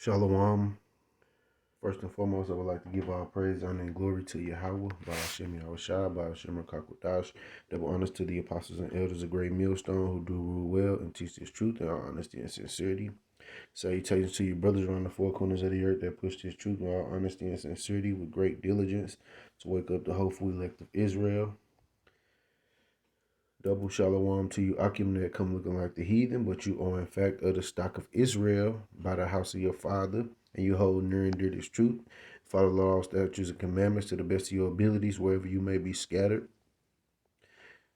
Shalom. First and foremost, I would like to give all praise, honor, and glory to Yahweh, by Hashem Yahushua, by Hashem Kakwadash. Double honors to the apostles and elders of Great Millstone who do rule well and teach this truth in all honesty and sincerity. Salutations to you brothers around the four corners of the earth that push this truth in all honesty and sincerity with great diligence to wake up the hopeful elect of Israel. Double shalom to you, Akim, that come looking like the heathen, but you are in fact of the stock of Israel by the house of your father, and you hold near and dear this truth. Follow laws, statutes, and commandments to the best of your abilities, wherever you may be scattered.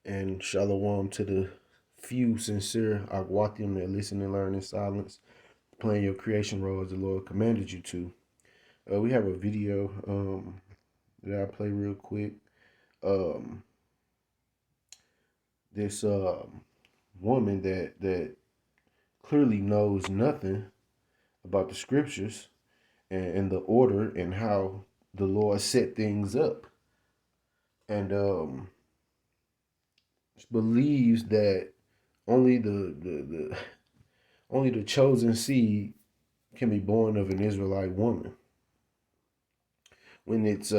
And shalom to the few sincere Agwatim that listen and learn in silence, playing your creation role as the Lord commanded you to. We have a video that I play real quick. This woman that clearly knows nothing about the scriptures and the order and how the Lord set things up, and believes that only the only the chosen seed can be born of an Israelite woman, when it's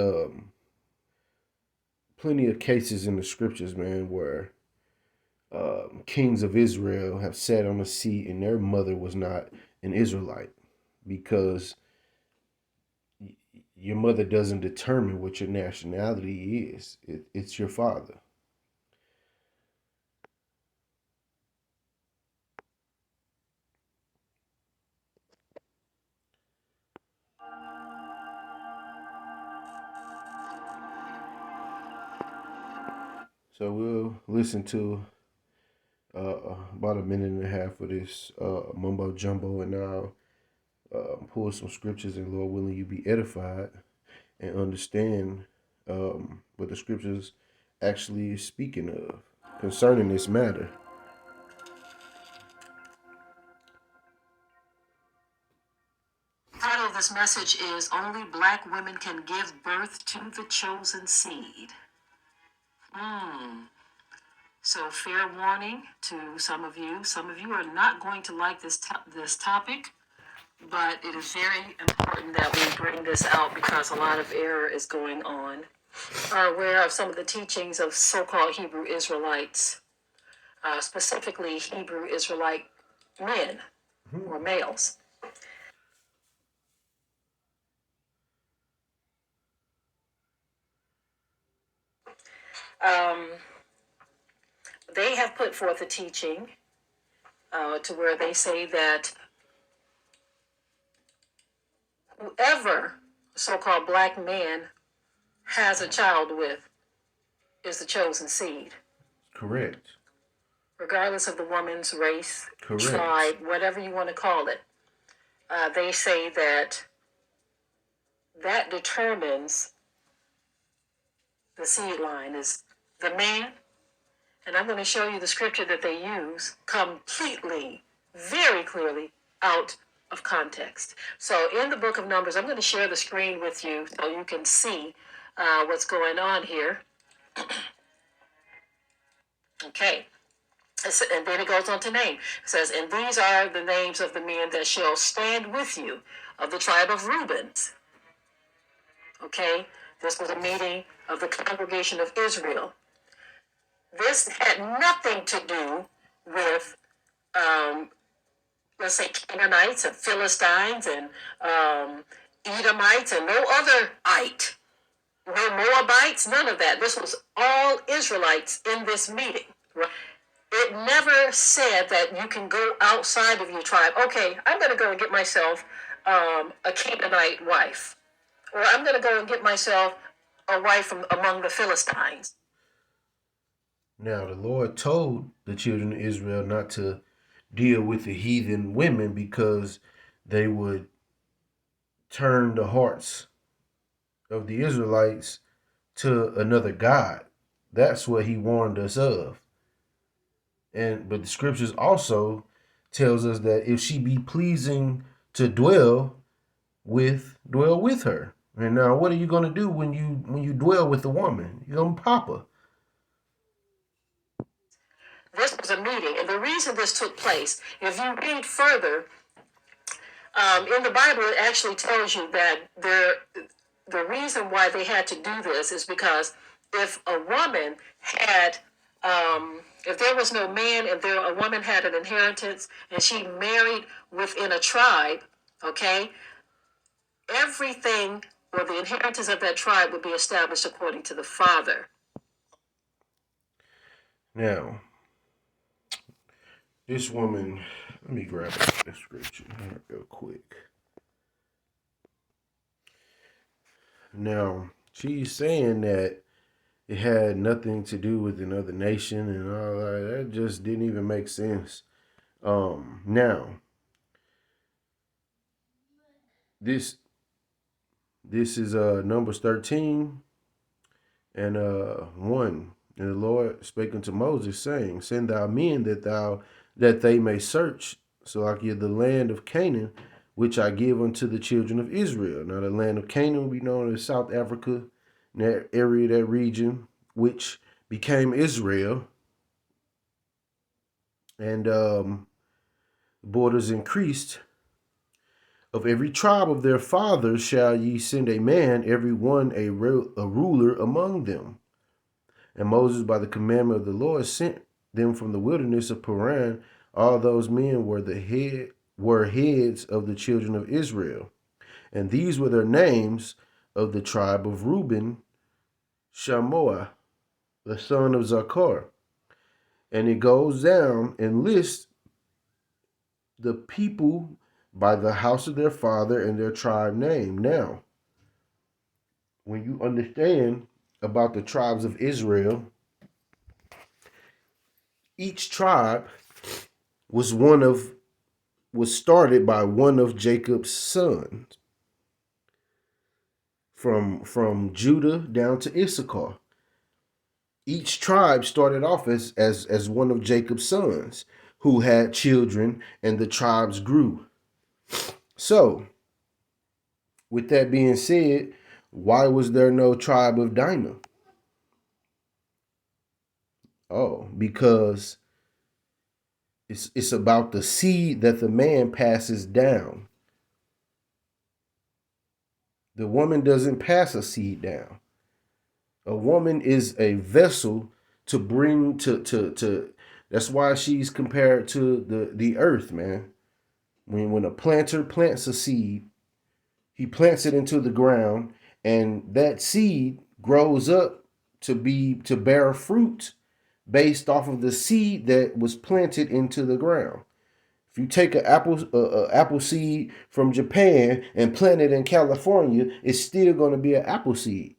plenty of cases in the scriptures, man, where kings of Israel have sat on a seat and their mother was not an Israelite, because your mother doesn't determine what your nationality is. It's your father. So we'll listen to about a minute and a half of this mumbo jumbo, and I'll pull some scriptures, and Lord willing, you be edified and understand what the scriptures actually is speaking of concerning this matter. The title of this message is Only Black Women Can Give Birth to the Chosen Seed. So fair warning to some of you. Some of you are not going to like this topic, but it is very important that we bring this out because a lot of error is going on. Are aware of some of the teachings of so-called Hebrew Israelites, specifically Hebrew Israelite men or males. They have put forth a teaching to where they say that whoever so-called black man has a child with is the chosen seed. Correct. Regardless of the woman's race, Correct. tribe, whatever you want to call it. They say that determines the seed line is the man. And I'm going to show you the scripture that they use completely, very clearly out of context. So in the book of Numbers, I'm going to share the screen with you so you can see what's going on here. Okay. And then it goes on to name. It says, and these are the names of the men that shall stand with you of the tribe of Reuben. Okay. This was a meeting of the congregation of Israel. This had nothing to do with, let's say, Canaanites and Philistines and Edomites and no other ite, no Moabites, none of that. This was all Israelites in this meeting. Right? It never said that you can go outside of your tribe. Okay, I'm going to go and get myself a Canaanite wife, or I'm going to go and get myself a wife from among the Philistines. Now, the Lord told the children of Israel not to deal with the heathen women because they would turn the hearts of the Israelites to another God. That's what he warned us of. But the scriptures also tells us that if she be pleasing to dwell with her. And now, what are you going to do when you dwell with a woman? You're going to pop her. This was a meeting, and the reason this took place, if you read further, In the Bible, it actually tells you that the reason why they had to do this is because if a woman had, if there was no man, if a woman had an inheritance and she married within a tribe, okay, everything or the inheritance of that tribe would be established according to the father. Now, this woman, let me grab the scripture real quick. Now, she's saying that it had nothing to do with another nation and all that. That just didn't even make sense. Now, this this is Numbers 13 and 1. And the Lord spake unto Moses, saying, Send thou men that they may search, so I give the land of Canaan, which I give unto the children of Israel. Now the land of Canaan will be known as South Africa, in that area, that region, which became Israel. And borders increased. Of every tribe of their fathers shall ye send a man, every one a ruler among them. And Moses, by the commandment of the Lord, sent them from the wilderness of Paran. All those men were heads of the children of Israel. And these were their names of the tribe of Reuben, Shammua, the son of Zachar. And it goes down and lists the people by the house of their father and their tribe name. Now, when you understand about the tribes of Israel, each tribe was started by one of Jacob's sons, from Judah down to Issachar. Each tribe started off as one of Jacob's sons who had children, and the tribes grew. So, with that being said, why was there no tribe of Dinah? Oh, because it's about the seed that the man passes down. The woman doesn't pass a seed down. A woman is a vessel to bring to that's why she's compared to the earth, man. When a planter plants a seed, he plants it into the ground, and that seed grows up to bear fruit based off of the seed that was planted into the ground. If you take an apple seed from Japan and plant it in California, it's still going to be an apple seed,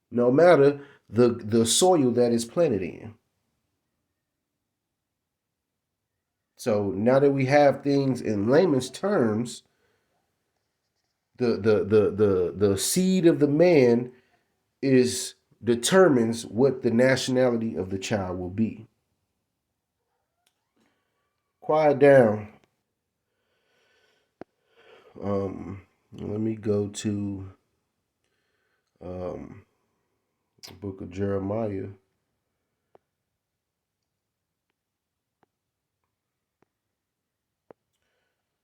no matter the soil that it's planted in. So now that we have things in layman's terms, the seed of the man is determines what the nationality of the child will be. Quiet down. Let me go to the book of Jeremiah,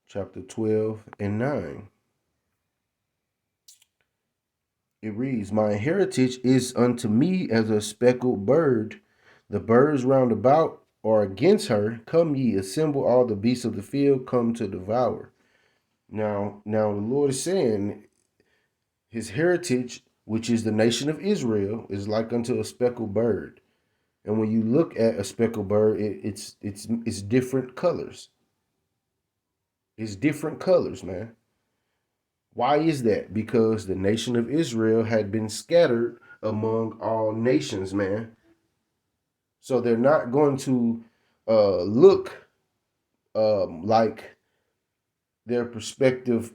chapter 12 and 9. It reads, My heritage is unto me as a speckled bird. The birds round about are against her. Come ye, assemble all the beasts of the field, come to devour. Now the Lord is saying his heritage, which is the nation of Israel, is like unto a speckled bird. And when you look at a speckled bird, it's different colors. It's different colors, man. Why is that? Because the nation of Israel had been scattered among all nations, man. So they're not going to look like their prospective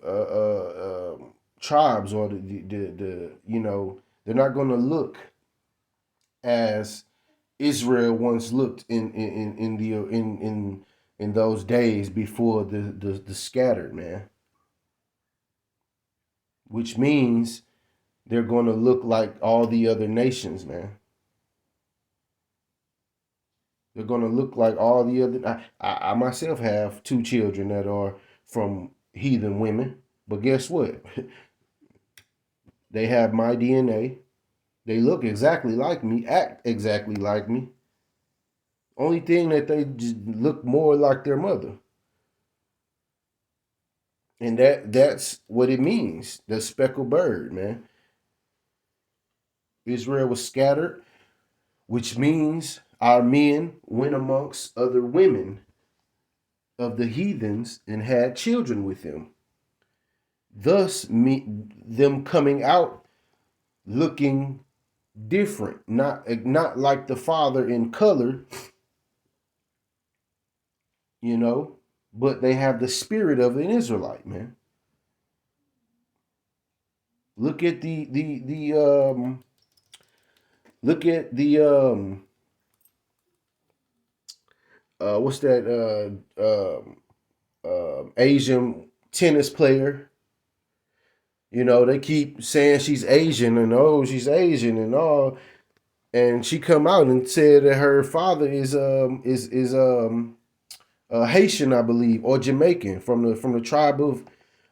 tribes, or the they're not going to look as Israel once looked in those days before the scattered, man. Which means they're going to look like all the other nations, man. They're going to look like all the other. I myself have two children that are from heathen women. But guess what? They have my DNA. They look exactly like me, act exactly like me. Only thing that they just look more like their mother. And that's what it means. The speckled bird, man. Israel was scattered, which means our men went amongst other women of the heathens and had children with them. Thus, them coming out looking different, not like the father in color, you know, but they have the spirit of an Israelite, man. Look at look at the what's that Asian tennis player. You know, they keep saying she's Asian and oh, she's Asian and all, and she come out and said that her father is Haitian, I believe, or Jamaican from the tribe of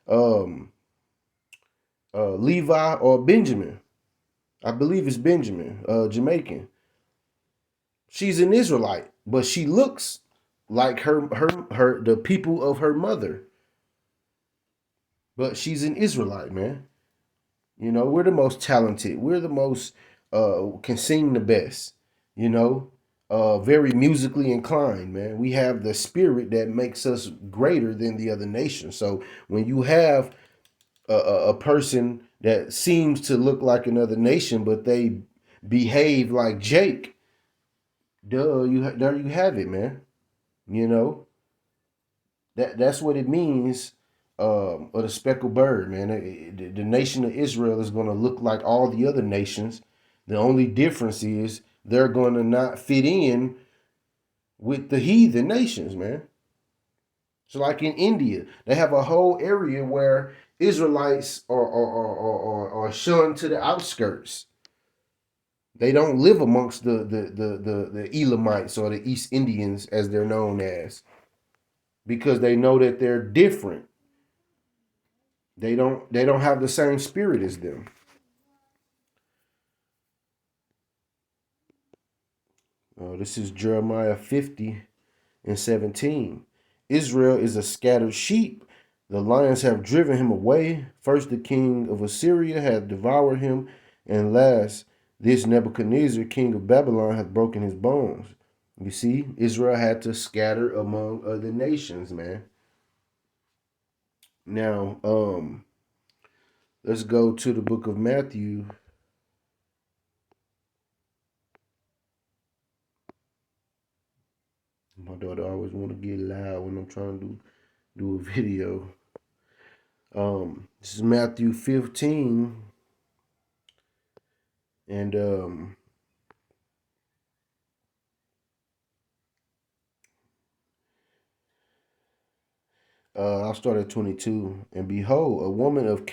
um, Levi or Benjamin. I believe it's Benjamin, Jamaican. She's an Israelite, but she looks like her the people of her mother. But she's an Israelite, man. You know, we're the most talented. We're the most can sing the best. You know, very musically inclined, man. We have the spirit that makes us greater than the other nations. So when you have a person that seems to look like another nation, but they behave like Jake, there you have it, man. You know, that's what it means. Of the speckled bird, man. The nation of Israel is going to look like all the other nations. The only difference is they're going to not fit in with the heathen nations, man. So, like in India, they have a whole area where Israelites are shunned to the outskirts. They don't live amongst the Elamites or the East Indians, as they're known as, because they know that they're different. They don't have the same spirit as them. This is Jeremiah 50 and 17. Israel is a scattered sheep. The lions have driven him away. First, the king of Assyria hath devoured him, and last, this Nebuchadnezzar, king of Babylon, hath broken his bones. You see, Israel had to scatter among other nations, man. Now, let's go to the book of Matthew. My daughter always want to get loud when I'm trying to do a video. This is Matthew 15, and I'll start at 22. And behold, a woman of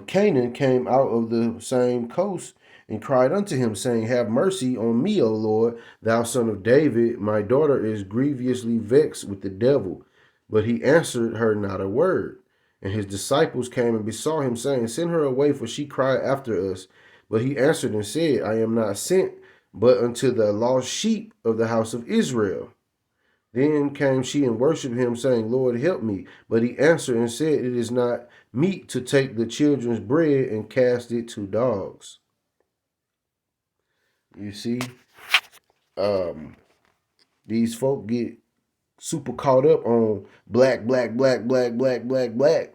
Canaan came out of the same coast and cried unto him, saying, Have mercy on me, O Lord, thou son of David. My daughter is grievously vexed with the devil. But he answered her not a word. And his disciples came and besought him, saying, Send her away, for she cried after us. But he answered and said, I am not sent but unto the lost sheep of the house of Israel. Then came she and worshipped him, saying, Lord, help me. But he answered and said, It is not meet to take the children's bread and cast it to dogs. You see, um, these folk get super caught up on black, black, black, black, black, black, black,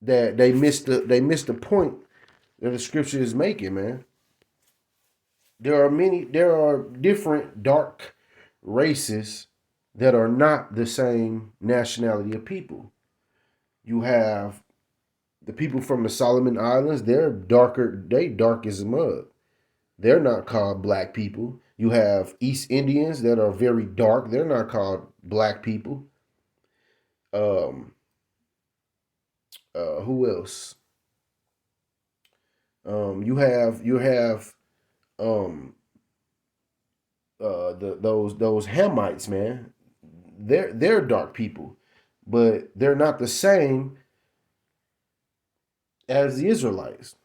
that they missed the point that the scripture is making, man. There are different dark races that are not the same nationality of people. You have the people from the Solomon Islands, they're darker, they dark as mud. They're not called black people. You have East Indians that are very dark, they're not called black people. Um, who else? You have um those Hamites, man. They're dark people. but they're not the same as the Israelites.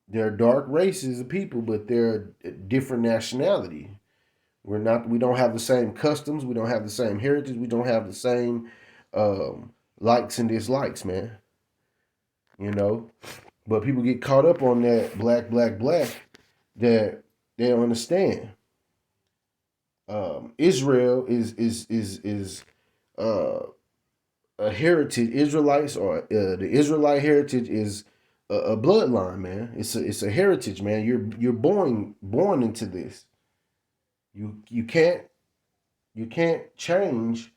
They're dark races of people, but they're a different nationality. We don't have the same customs, we don't have the same heritage, we don't have the same likes and dislikes, man. You know, but people get caught up on that black, black, black that they don't understand. Israel is uh, a heritage. Israelites or the Israelite heritage is a bloodline, man. It's a heritage, man. You're born into this. You can't change,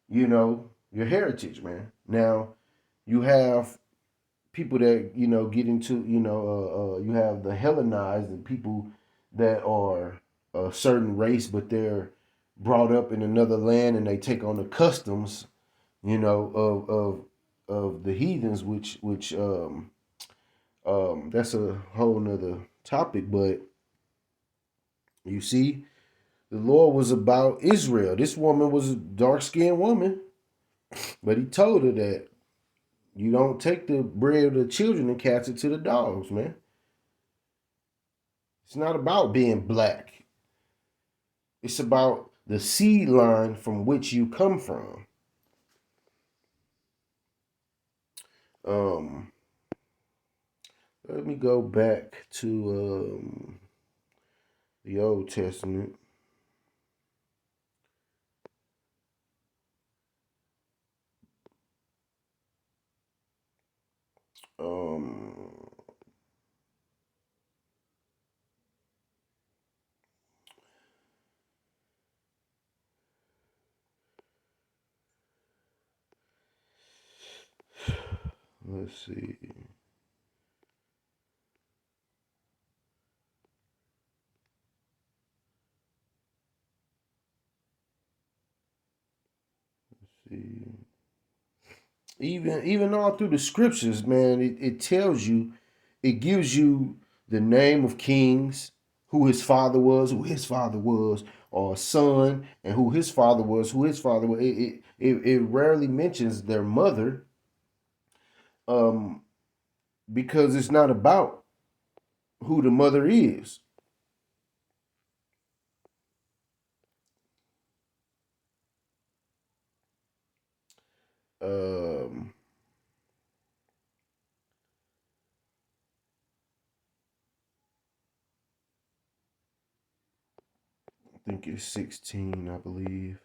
your heritage, man. Now you have people that get into you have the Hellenized, and people that are a certain race, but they're brought up in another land and they take on the customs, of the heathens, which that's a whole nother topic. But you see, the Lord was about Israel. This woman was a dark skinned woman, but he told her that you don't take the bread of the children and cast it to the dogs, man. It's not about being black. It's about the seed line from which you come from. Um, Let me go back to the Old Testament. Um, let's see. Let's see. Even all through the scriptures, man, it tells you, it gives you the name of kings, who his father was, or a son, and who his father was, who his father was. It rarely mentions their mother, um, because it's not about who the mother is. Um, I think it's 16, I believe.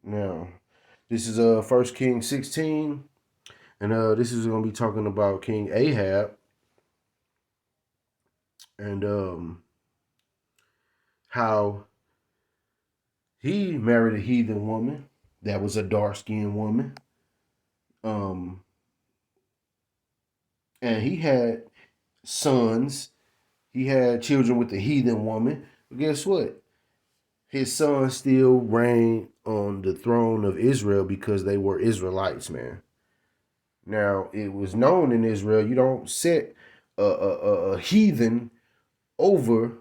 Now, this is First Kings 16, and this is going to be talking about King Ahab, and how he married a heathen woman that was a dark skinned woman. Um, and he had sons. He had children with the heathen woman. But guess what? His sons still reigned on the throne of Israel because they were Israelites, man. Now, it was known in Israel, you don't set a heathen over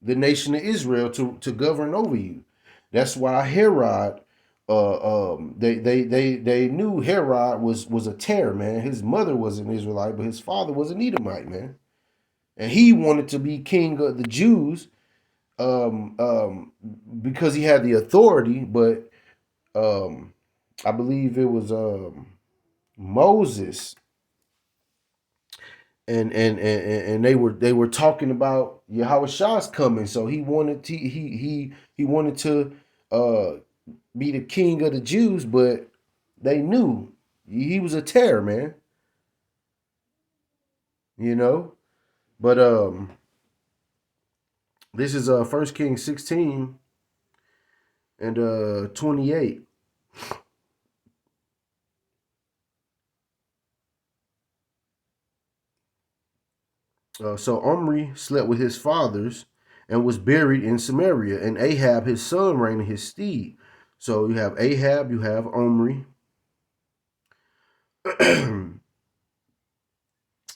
the nation of Israel to govern over you. That's why Herod, they knew Herod was a terror, man. His mother was an Israelite, but his father was an Edomite, man, and he wanted to be king of the Jews, um, um, because he had the authority. But um, I believe it was Moses, and they were talking about Yahweh Shah's coming, so he wanted to uh be the king of the Jews, but they knew he was a terror, man. You know, but this is First Kings 16 and 28. So Omri slept with his fathers, and was buried in Samaria. And Ahab his son reigned in his stead. So you have Ahab, you have Omri,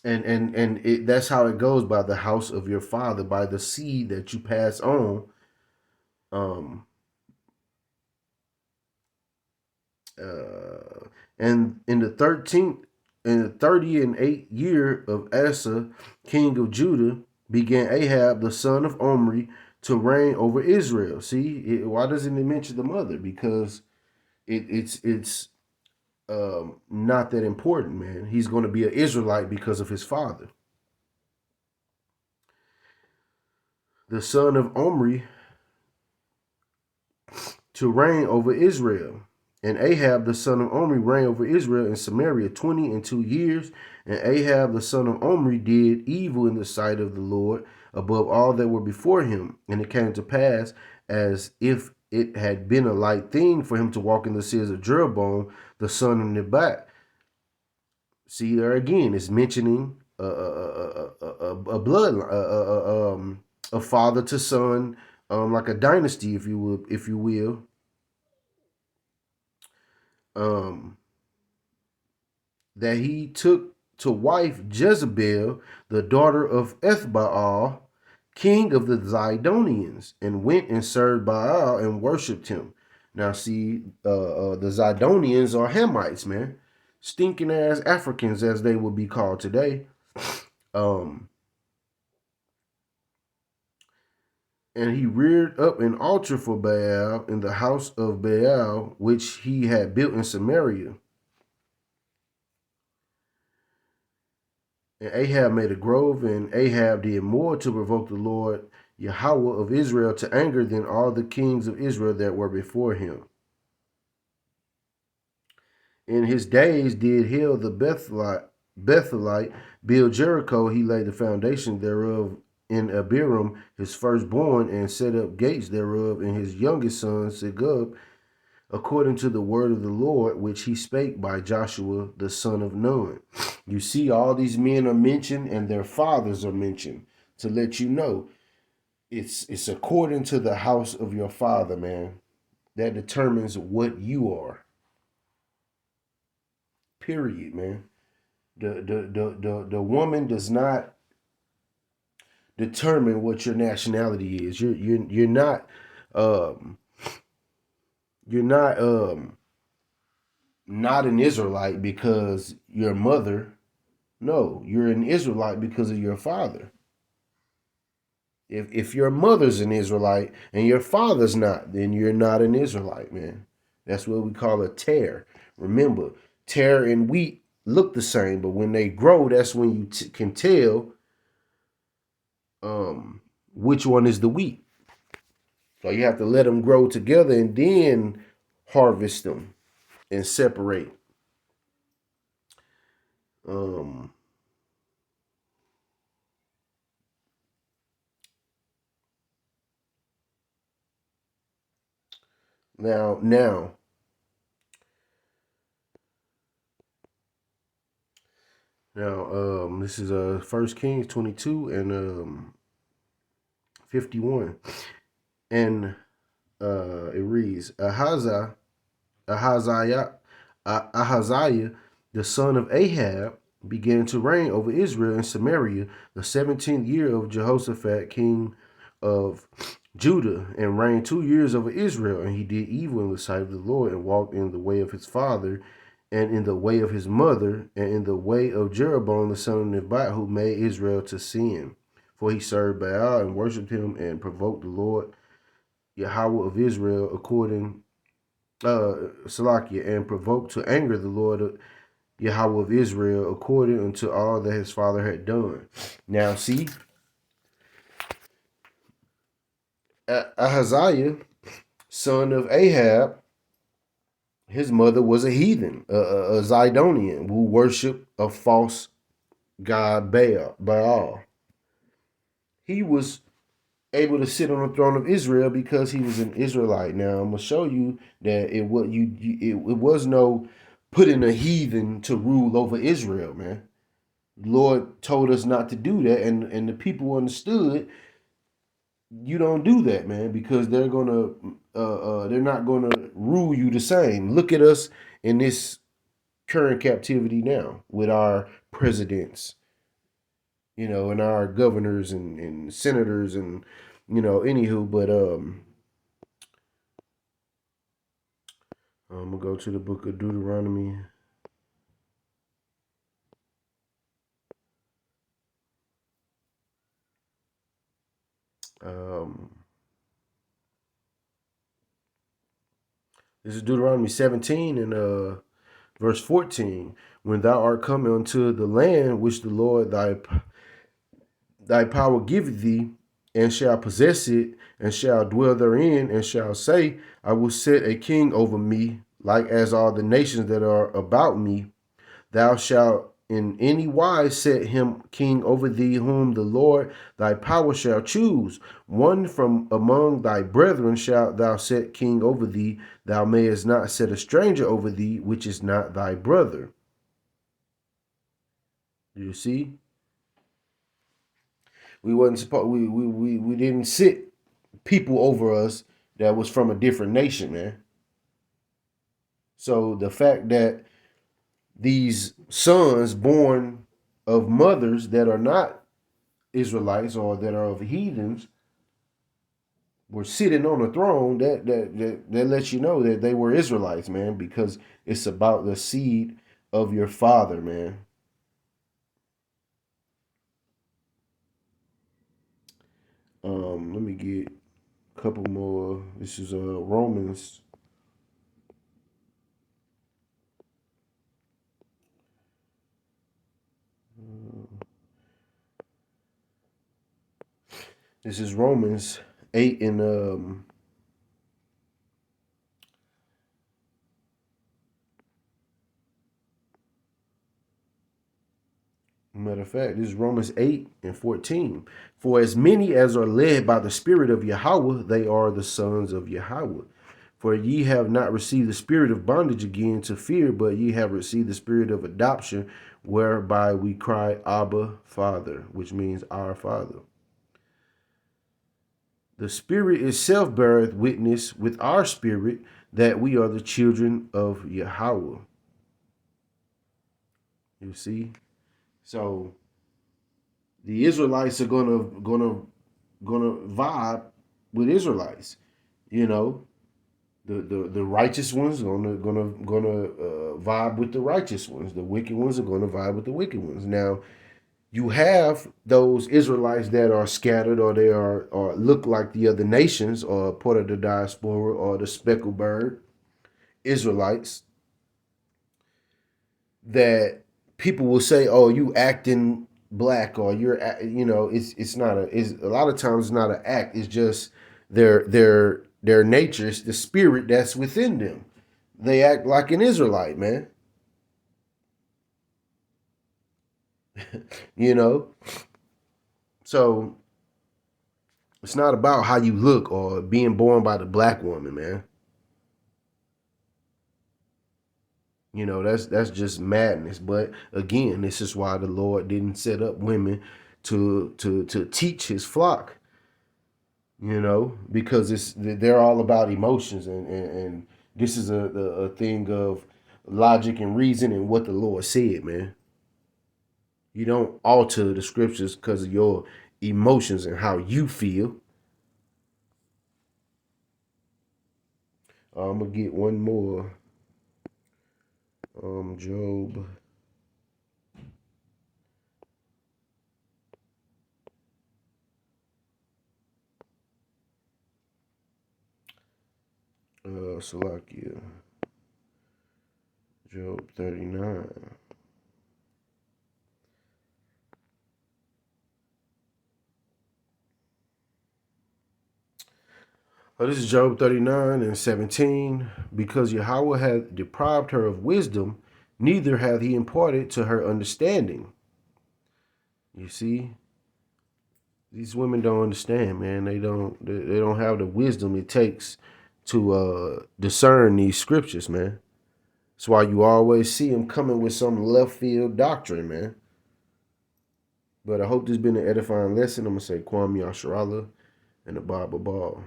that's how it goes, by the house of your father, by the seed that you pass on. Um, and in the 30th year of Asa, king of Judah, began Ahab the son of Omri to reign over Israel. See, why doesn't it mention the mother? Because it's not that important, man. He's going to be an Israelite because of his father. The son of Omri to reign over Israel. And Ahab the son of Omri reigned over Israel in Samaria 20 and 2 years. And Ahab the son of Omri did evil in the sight of the Lord above all that were before him. And it came to pass, as if it had been a light thing for him to walk in the sins of Jeroboam the son of Nebat. See, there again, it's mentioning a bloodline, a father to son, like a dynasty, if you will. Um, that he took to wife Jezebel, the daughter of Ethbaal, king of the Zidonians, and went and served Baal and worshipped him. Now, see, the Zidonians are Hamites, man, stinking ass Africans, as they would be called today. Um, and he reared up an altar for Baal in the house of Baal, which he had built in Samaria. And Ahab made a grove, and Ahab did more to provoke the Lord Yahweh of Israel to anger than all the kings of Israel that were before him. In his days did Hill the Bethelite build Jericho. He laid the foundation thereof in Abiram, his firstborn, and set up gates thereof in his youngest son Segub, according to the word of the Lord, which he spake by Joshua the son of Nun. You see, all these men are mentioned and their fathers are mentioned to let you know it's according to the house of your father, man. That determines what you are. Period, man. The woman does not determine what your nationality is. You're not you're not an Israelite because your mother. No, you're an Israelite because of your father. If your mother's an Israelite and your father's not, then you're not an Israelite, man. That's what we call a tear. Remember, tear and wheat look the same, but when they grow, that's when you can tell which one is the wheat. So you have to let them grow together and then harvest them and separate. Um, now, this is 1 Kings 22 and 51, and it reads, Ahaziah, the son of Ahab, began to reign over Israel in Samaria the 17th year of Jehoshaphat, king of Judah, and reigned 2 years over Israel. And he did evil in the sight of the Lord, and walked in the way of his father, and in the way of his mother, and in the way of Jeroboam the son of Nebat, who made Israel to sin. For he served Baal and worshipped him, and provoked the Lord Yahweh of Israel according Salakia, and provoked to anger the Lord Yahweh of Israel according unto all that his father had done. Now see, Ahaziah, son of Ahab, his mother was a heathen, a Zidonian, who worshiped a false god Baal. He was able to sit on the throne of Israel because he was an Israelite. Now I'm gonna show you that it was no putting a heathen to rule over Israel, man. The Lord told us not to do that, and the people understood You don't do that, man, because they're not gonna rule you the same. Look at us in this current captivity now with our presidents, and our governors and senators and anywho. But I'm gonna go to the book of Deuteronomy. Um, this is Deuteronomy 17 and verse 14. When thou art come unto the land which the Lord thy power giveth thee, and shall possess it, and shall dwell therein, and shall say, I will set a king over me, like as all the nations that are about me. Thou shalt in any wise set him king over thee, whom the Lord thy power shall choose. One from among thy brethren shalt thou set king over thee. Thou mayest not set a stranger over thee, which is not thy brother. You see? We wasn't supposed we didn't sit people over us that was from a different nation, man. So the fact that these sons born of mothers that are not Israelites or that are of heathens were sitting on the throne, that lets you know that they were Israelites, man, because it's about the seed of your father, man. Let me get a couple more. This is Romans. This is Romans 8 and matter of fact, this is Romans 8 and 14. For as many as are led by the Spirit of Yahweh, they are the sons of Yahweh. For ye have not received the spirit of bondage again to fear, but ye have received the spirit of adoption, whereby we cry, Abba, Father, which means our Father. The Spirit itself beareth witness with our spirit that we are the children of Yahweh. You see? So the Israelites are gonna vibe with Israelites. You know, the righteous ones gonna vibe with the righteous ones. The wicked ones are gonna vibe with the wicked ones. Now you have those Israelites that are scattered or they are or look like the other nations or part of the diaspora or the speckled bird Israelites that people will say, "Oh, you acting black," or it's not it's a lot of times it's not an act. It's just their nature. It's the spirit that's within them. They act like an Israelite, man. you know, so it's not about how you look or being born by the black woman, man. That's just madness. But again, this is why the Lord didn't set up women to teach his flock. Because they're all about emotions and this is a thing of logic and reason and what the Lord said, man. You don't alter the scriptures because of your emotions and how you feel. I'm gonna get one more. Job. Salakia. Job 39. This is Job 39 and 17. Because Yahweh hath deprived her of wisdom, neither hath he imparted to her understanding. You see, these women don't understand, man. They don't have the wisdom it takes to discern these scriptures, man. That's why you always see them coming with some left field doctrine, man. But I hope this has been an edifying lesson. I'm gonna say Kwame Yasharala, and the Bible ball.